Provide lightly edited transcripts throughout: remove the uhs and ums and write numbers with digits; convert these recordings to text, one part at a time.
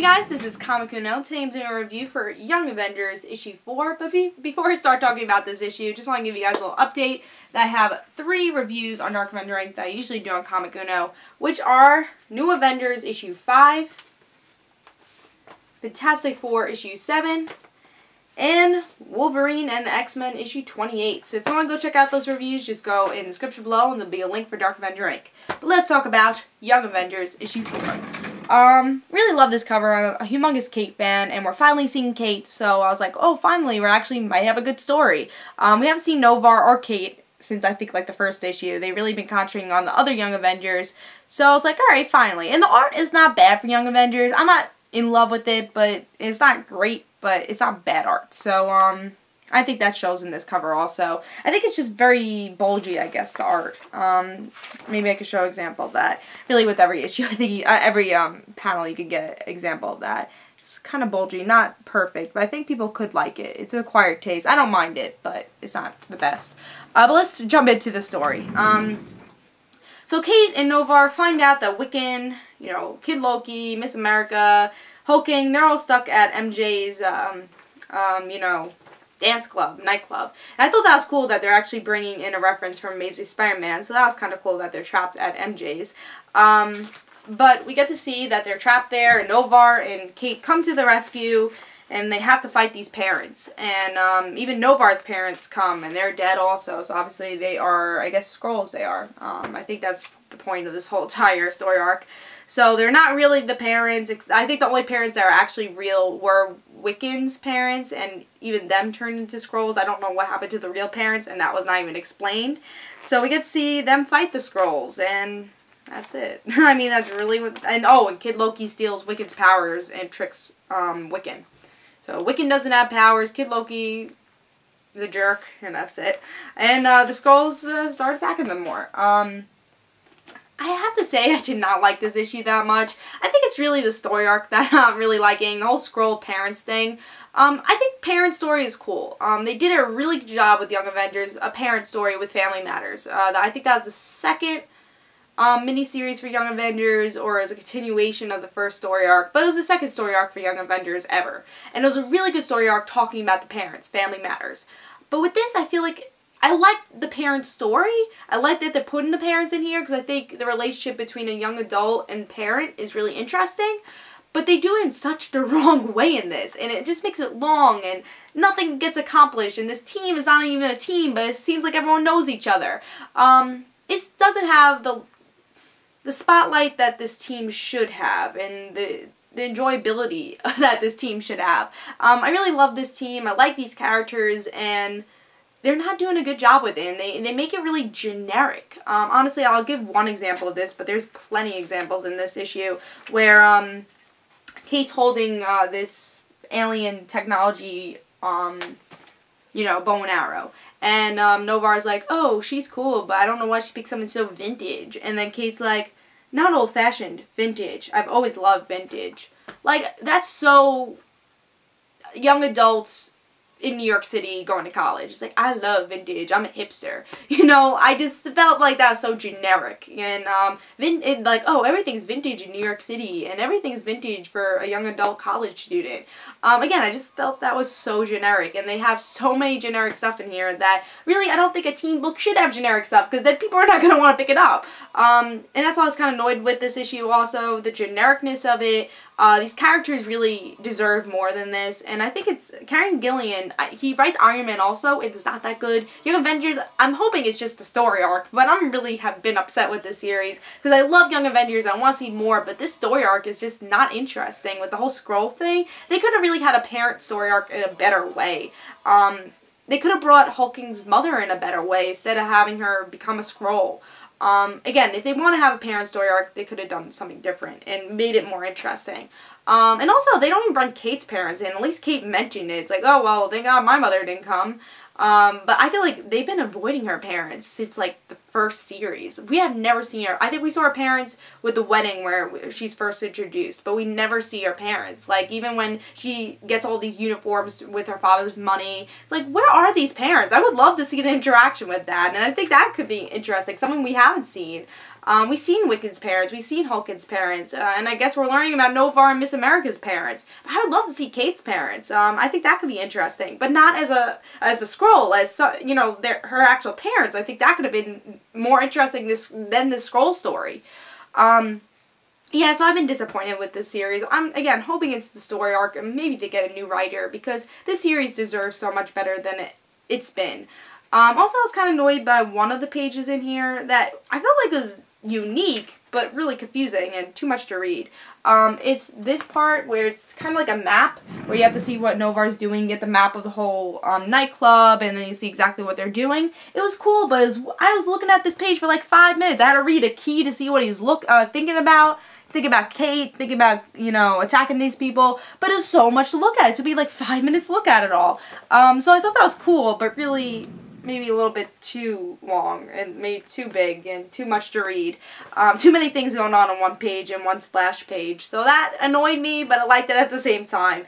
guys, this is Uno. Today I'm doing a review for Young Avengers issue 4, but before I start talking about this issue, just want to give you guys a little update that I have 3 reviews on DarkAvengerINC that I usually do on Uno, which are New Avengers issue 5, Fantastic Four issue 7, and Wolverine and the X-Men issue 28. So if you want to go check out those reviews, just go in the description below and there'll be a link for DarkAvengerINC. But let's talk about Young Avengers issue 4. Really love this cover. I'm a humongous Kate fan, and we're finally seeing Kate, so I was like, oh, finally, we actually might have a good story. We haven't seen Noh-varr or Kate since I think like the first issue. They've really been concentrating on the other Young Avengers, so I was like, alright, finally. And the art is not bad for Young Avengers. I'm not in love with it, but it's not great, but it's not bad art. So, I think that shows in this cover also. I think it's just very bulgy, I guess, the art. Maybe I could show an example of that. Really, with every issue, I think every panel you could get an example of that. It's kind of bulgy, not perfect, but I think people could like it. It's an acquired taste. I don't mind it, but it's not the best. But let's jump into the story. So Kate and Noh-varr find out that Wiccan, you know, Kid Loki, Miss America, Hulking, they're all stuck at MJ's, you know, dance club, nightclub. And I thought that was cool that they're actually bringing in a reference from Amazing Spider-Man, so that was kind of cool that they're trapped at MJ's. But we get to see that they're trapped there, and Noh-varr and Kate come to the rescue, and they have to fight these parents. And even Noh-varr's parents come, and they're dead also, so obviously they are, I guess, Skrulls they are. I think that's the point of this whole entire story arc. So they're not really the parents. I think the only parents that are actually real were Wiccan's parents, and even them turned into Skrulls. I don't know what happened to the real parents, and that was not even explained. So we get to see them fight the Skrulls, and that's it. I mean, that's really what... And oh, and Kid Loki steals Wiccan's powers and tricks Wiccan. So Wiccan doesn't have powers, Kid Loki is a jerk, and that's it. And the Skrulls start attacking them more. I have to say I did not like this issue that much. I think it's really the story arc that I'm not really liking, the whole Skrull parents thing. I think parent story is cool. They did a really good job with Young Avengers, a parent story with Family Matters. I think that was the second miniseries for Young Avengers, or as a continuation of the first story arc, but it was the second story arc for Young Avengers ever. And it was a really good story arc talking about the parents, Family Matters. But with this, I feel like I like the parent story. I like that they're putting the parents in here because I think the relationship between a young adult and parent is really interesting. But they do it in such the wrong way in this, and it just makes it long and nothing gets accomplished, and this team is not even a team, but it seems like everyone knows each other. It doesn't have the spotlight that this team should have, and the enjoyability that this team should have. I really love this team. I like these characters, and they're not doing a good job with it, and they make it really generic. Honestly, I'll give one example of this, but there's plenty of examples in this issue where Kate's holding this alien technology, you know, bow and arrow. And Noh-varr's like, oh, she's cool, but I don't know why she picked something so vintage. And then Kate's like, not old-fashioned, vintage. I've always loved vintage. Like, that's so young adults in New York City going to college. It's like, I love vintage. I'm a hipster. You know, I just felt like that was so generic. And, like, oh, everything's vintage in New York City, and everything's vintage for a young adult college student. Again, I just felt that was so generic, and they have so many generic stuff in here that, really, I don't think a teen book should have generic stuff, because then people are not going to want to pick it up. And that's why I was kind of annoyed with this issue also, the genericness of it. These characters really deserve more than this, and I think it's Kieron Gillen. He writes Iron Man also. It's not that good. Young Avengers, I'm hoping it's just the story arc, but I'm really have been upset with this series because I love Young Avengers. I want to see more, but this story arc is just not interesting with the whole Skrull thing. They could have really had a parent story arc in a better way. They could have brought Hulking's mother in a better way instead of having her become a Skrull. Again, if they want to have a parent story arc, they could have done something different and made it more interesting. And also, they don't even bring Kate's parents in. At least Kate mentioned it. It's like, oh, well, thank God my mother didn't come. But I feel like they've been avoiding her parents since, like, the first series. We have never seen her. I think we saw her parents with the wedding where she's first introduced, but we never see her parents. Like, even when she gets all these uniforms with her father's money, it's like, where are these parents? I would love to see the interaction with that, and I think that could be interesting, something we haven't seen. We've seen Wicked's parents, we've seen Hulk's parents, and I guess we're learning about Noh-varr and Miss America's parents. But I would love to see Kate's parents. I think that could be interesting, but not as a Skrull, as you know, her actual parents. I think that could have been more interesting than this Skrull story. Yeah, so I've been disappointed with this series. I'm, again, hoping it's the story arc and maybe to get a new writer, because this series deserves so much better than it's been. Also, I was kind of annoyed by one of the pages in here that I felt like was unique, but really confusing and too much to read. It's this part where it's kind of like a map, where you have to see what Noh-varr's doing, get the map of the whole nightclub, and then you see exactly what they're doing. It was cool, but I was looking at this page for like 5 minutes. I had to read a key to see what he's thinking about. Think about Kate, think about, you know, attacking these people, but it's so much to look at. It should be like 5 minutes to look at it all. So I thought that was cool, but really maybe a little bit too long and maybe too big and too much to read. Too many things going on one page and one splash page. So that annoyed me, but I liked it at the same time.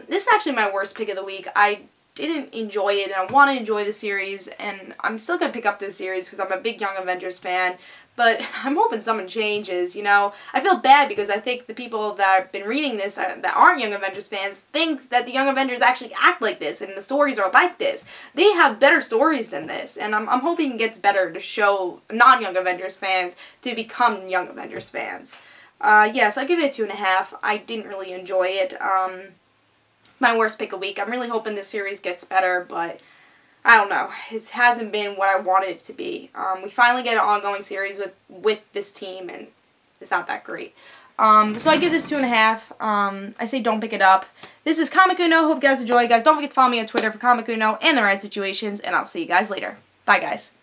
This is actually my worst pick of the week. I didn't enjoy it, and I want to enjoy the series, and I'm still going to pick up this series because I'm a big Young Avengers fan. But I'm hoping something changes, you know. I feel bad because I think the people that have been reading this that aren't Young Avengers fans think that the Young Avengers actually act like this and the stories are like this. They have better stories than this, and I'm hoping it gets better to show non-Young Avengers fans to become Young Avengers fans. Yeah, so I give it a 2.5. I didn't really enjoy it. My worst pick of the week. I'm really hoping this series gets better, but I don't know. It hasn't been what I wanted it to be. We finally get an ongoing series with this team, and it's not that great. So I give this 2.5. I say don't pick it up. This is Comic Uno. Hope you guys enjoy. Guys, don't forget to follow me on Twitter for Comic Uno and the Red Situations, and I'll see you guys later. Bye, guys.